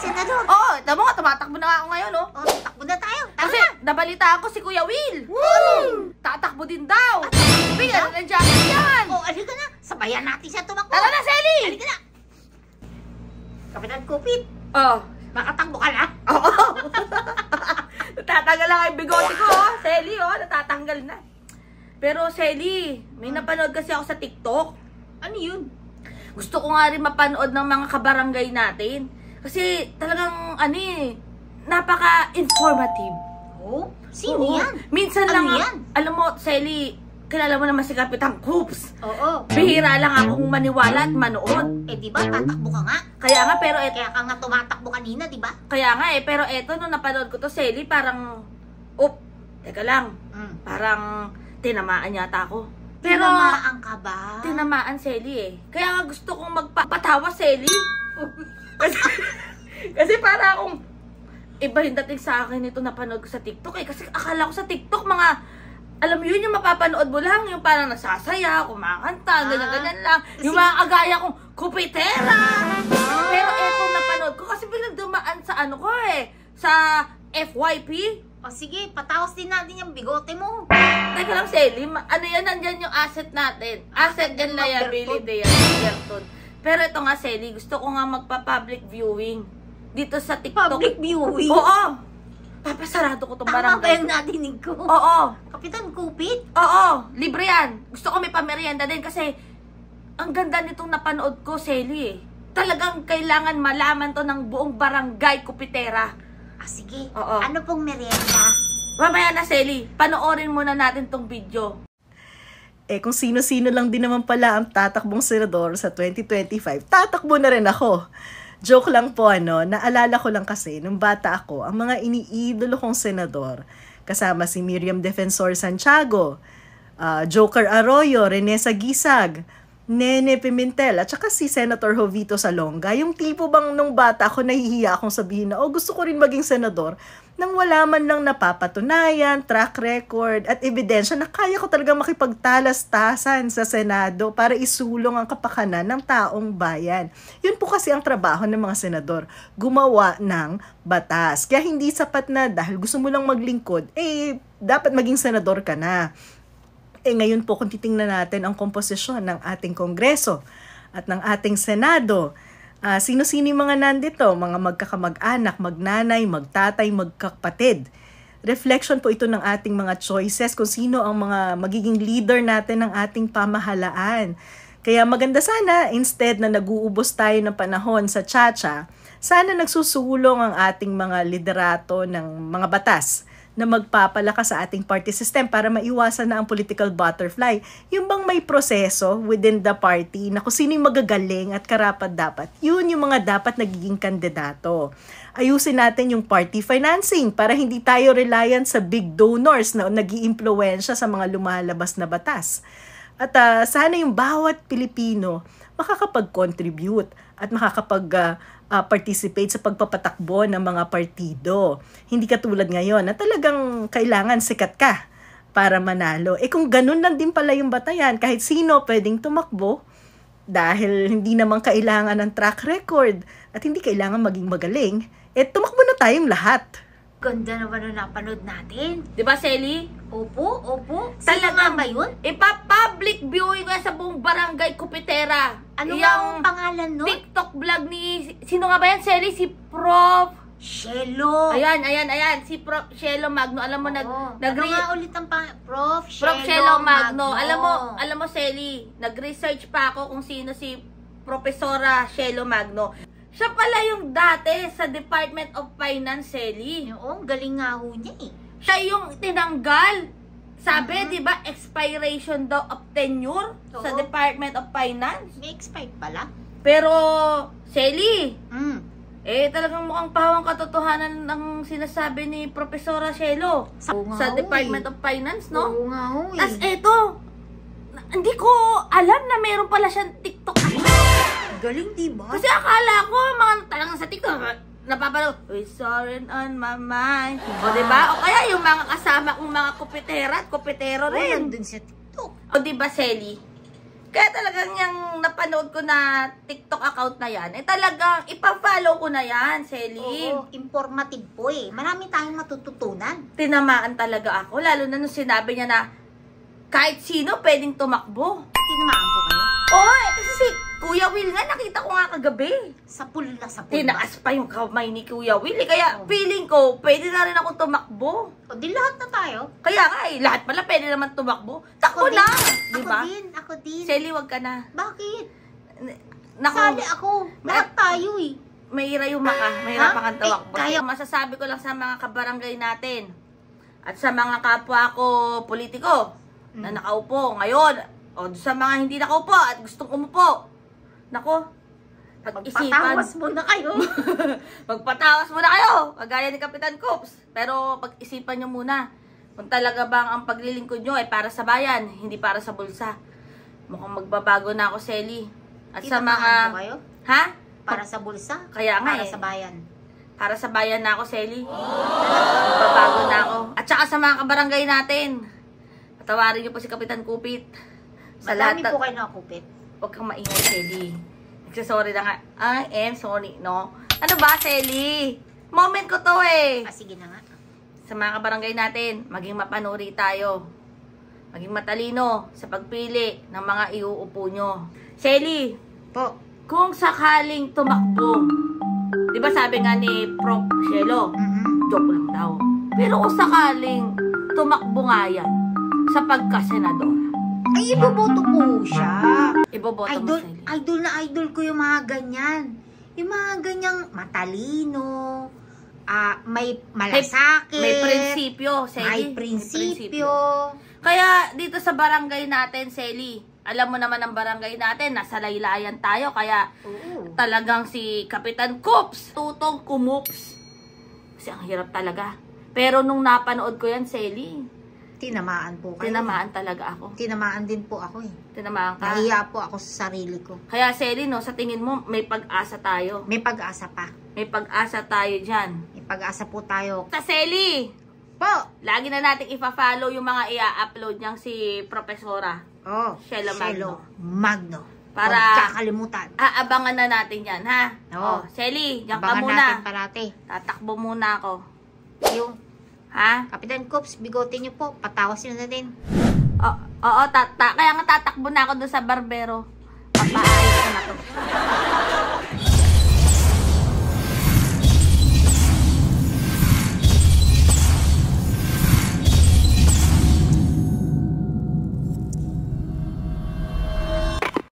senador. Oo, tama nga, tumatakbo na ako ngayon, oh. O, takbo na tayo. Tara Kasi, na. nabalita ako si Kuya Will. Tatakbo din daw. Bigyan na ng jacket yan. O, alika na. Sabayan natin siya tumakbo. Tara na, Selly. Alika na. Kapitan Kupit, Oh. makatakbo ka na. Oo. Natatanggal lang yung bigote ko, oh. Selly, oh. Natatanggal na. Pero, Selly, may napanood kasi ako sa TikTok. Ano yun? Gusto ko nga rin mapanood ng mga kabarangay natin. Kasi talagang, napaka-informative. Oh, sino Oo. yan? Minsan Ano lang, yan? alam mo, Selly, kilala mo naman si Kapitan Coops. Oo. Bihira lang akong maniwala at manood. Eh, di ba, tatakbo ka nga. Kaya nga, pero Kaya ka nga tumatakbo kanina, di ba? pero eto, nung napanood ko to, Selly, parang, teka lang, parang tinamaan yata ako. Pero, Tinamaan ka ba? tinamaan, Selly eh. Kaya nga gusto kong magpatawa, Selly. kasi para akong, iba yung dating sa akin ito napanood ko sa TikTok eh. Kasi akala ko sa TikTok mga, alam mo yun, yung mapapanood mo lang, yung parang nasasaya, kumakanta, ganyan-ganyan lang. Yung mga agaya kong kupitera. Pero eto napanood ko kasi biglang dumaan sa ano ko eh, sa FYP. O sige, patawas din natin yung bigote mo. Teka lang, Selly, ano yan, nandyan yung asset natin. Asset and liability yan, Berton. Pero ito nga, Selly, gusto ko nga magpa-public viewing dito sa TikTok. Public viewing? Oo. Papasarado ko itong Tama ba barangay. yung nadinig ko? Oo. Kapitan Kupit? Oo. Libre yan. Gusto ko may pamerienda din kasi ang ganda nitong napanood ko, Selly eh. Talagang kailangan malaman to ng buong barangay Kupitera. Ah, sige. Oo. Ano pong merienda? Mamaya na, Selly. Panoorin muna natin tong video. Kung sino-sino lang din naman pala ang tatakbong senador sa 2025, tatakbo na rin ako. Joke lang po, naalala ko lang kasi, nung bata ako, ang mga iniidolo kong senador, kasama si Miriam Defensor Santiago, Joker Arroyo, Rene Sagisag, Nene Pimentel, at saka si Senator Jovito Salonga. Yung tipo bang nung bata ako, nahihiya akong sabihin na, gusto ko rin maging senador, nang wala man lang napapatunayan, track record, at ebidensya na kaya ko talaga makipagtalas-tasan sa Senado para isulong ang kapakanan ng taong bayan. Yun po kasi ang trabaho ng mga senador, gumawa ng batas. Kaya hindi sapat na dahil gusto mo lang maglingkod, dapat maging senador ka na. Ngayon po kung titingnan natin ang komposisyon ng ating Kongreso at ng ating Senado, sino-sino yung mga nandito? Mga magkakamag-anak, magnanay, magtatay, magkapatid. Reflection po ito ng ating mga choices kung sino ang mga magiging leader natin ng ating pamahalaan. Kaya maganda sana, instead na nag-uubos tayo ng panahon sa tsa-tsa, sana nagsusulong ang ating mga liderato ng mga batas na magpapalakas sa ating party system para maiwasan na ang political butterfly. Yung bang may proseso within the party na kung sino yung magagaling at karapat-dapat, yun yung mga dapat nagiging kandidato. Ayusin natin yung party financing para hindi tayo reliant sa big donors na nag-iimpluwensya sa mga lumalabas na batas. At sana yung bawat Pilipino makakapag-contribute at participate sa pagpapatakbo ng mga partido. Hindi katulad ngayon na talagang kailangan sikat ka para manalo. Kung ganun lang din pala yung batayan, kahit sino pwedeng tumakbo dahil hindi naman kailangan ng track record at hindi kailangan maging magaling, tumakbo na tayong lahat. Ganda naman na napanood natin. Diba, Selly? Opo. Talaga Sino ba yun? Ipa-public viewing ko sa buong barangay Kupitera. Ano nga ang pangalan nun? TikTok vlog ni, sino nga ba yan, Selly? Si Prof. Shelo. Ayan. Si Prof. Shelo Magno. Alam mo, Ano nga ulit ang Prof. Prof. Shelo Magno. Alam mo, Selly, nag-research pa ako kung sino si Profesora Shelo Magno. Siya pala yung dati sa Department of Finance, Selly. Oo, galing nga ho niya eh. Siya yung tinanggal. Sabi, di ba, expiration daw of tenure sa Oo. Department of Finance. May expired pala. Pero, Selly, Talagang mukhang pawang katotohanan ng sinasabi ni Profesora Shelo sa Department of Finance, no? Oo nga ho eh. Tapos eto, hindi ko alam na meron pala siyang TikTok account. Galing, diba? Kasi akala ko, mga talagang sa TikTok, napapanood, "We're sorry on my mind." O, diba? O kaya yung mga kasama kong mga kupitera at kupitero rin. Nandun sa TikTok. O, diba, Selly? Kaya talagang yung napanood ko na TikTok account na yan, talagang ipa-follow ko na yan, Selly. Oo, informative po eh. Marami tayong matututunan. Tinamaan talaga ako, lalo na nung sinabi niya na kahit sino pwedeng tumakbo. Tinamaan po kayo. Oo, kasi si Kuya Will nga, nakita ko nga kagabi. Sa pool ba? Tinaas pa yung kamay ni Kuya Will. Kaya feeling ko, pwede na rin ako tumakbo. O di lahat na tayo. Kaya nga lahat pala pwede naman tumakbo. Takbo na! Diba? Ako din. Selly, wag ka na. Bakit? Naku, Sali ako. Lahat tayo eh. may irayuma ka. May hirap kang tumakbo. Kaya Masasabi ko lang sa mga kabarangay natin at sa mga kapwa ko politiko na nakaupo ngayon o sa mga hindi nakaupo at gustong umupo. Nako, pag-isipan. magpatawas muna kayo. Magpatawas muna kayo, kagaya ni Kapitan Coops. Pero pag-isipan nyo muna kung talaga bang ang paglilingkod nyo ay para sa bayan, hindi para sa bulsa. Mukhang magbabago na ako, Selly. At sa mga... kayo? Ha? Para sa bulsa? Kaya nga Para eh. sa bayan? Para sa bayan na ako, Selly. Magbabago na ako. At saka sa mga kabarangay natin. Patawarin nyo po si Kapitan Kupit. Sa Madami lahat po kayo nakakupit. Oh. Huwag kang maingay, Selly. Nagsasorry na nga. I am sorry, no? Ano ba, Selly? Moment ko to eh. Sige na nga. Sa mga kabarangay natin, maging mapanuri tayo. Maging matalino sa pagpili ng mga iuupo nyo. Selly, Po. kung sakaling tumakbo, di ba sabi nga ni Prof. Shelo, joke lang daw. Pero kung sakaling tumakbo nga yan sa pagkasenador, Ay, iboboto ko siya. iboboto mo, Idol, Selly. idol na idol ko yung mga ganyan. Yung mga ganyang matalino, may malasakit, May prinsipyo, Selly. may prinsipyo. Kaya dito sa barangay natin, Selly, alam mo naman ang barangay natin, nasa laylayan tayo, kaya Oo. talagang si Kapitan Coops, tutong kumups. Kasi ang hirap talaga. Pero nung napanood ko yan, Selly, Tinamaan po kayo. tinamaan talaga ako. Tinamaan din po ako eh. Tinamaan ka. Nahiya po ako sa sarili ko. Kaya Selly, no, sa tingin mo, may pag-asa tayo. May pag-asa pa. May pag-asa tayo dyan. May pag-asa po tayo. Sa Selly, Po! lagi na natin ipa-follow yung mga i-upload niyang si Profesora. Oh, Shelo Magno. Para- Huwag kakalimutan. Aabangan na natin yan, ha? Oo. Selly, diyan ka Abangan muna. natin parati. Tatakbo muna ako. Yung Ha? Kapitan Coops, bigote niyo po. Patawas niyo na din. Oo, kaya nga tatakbo na ako doon sa barbero. Papaayos ko na to.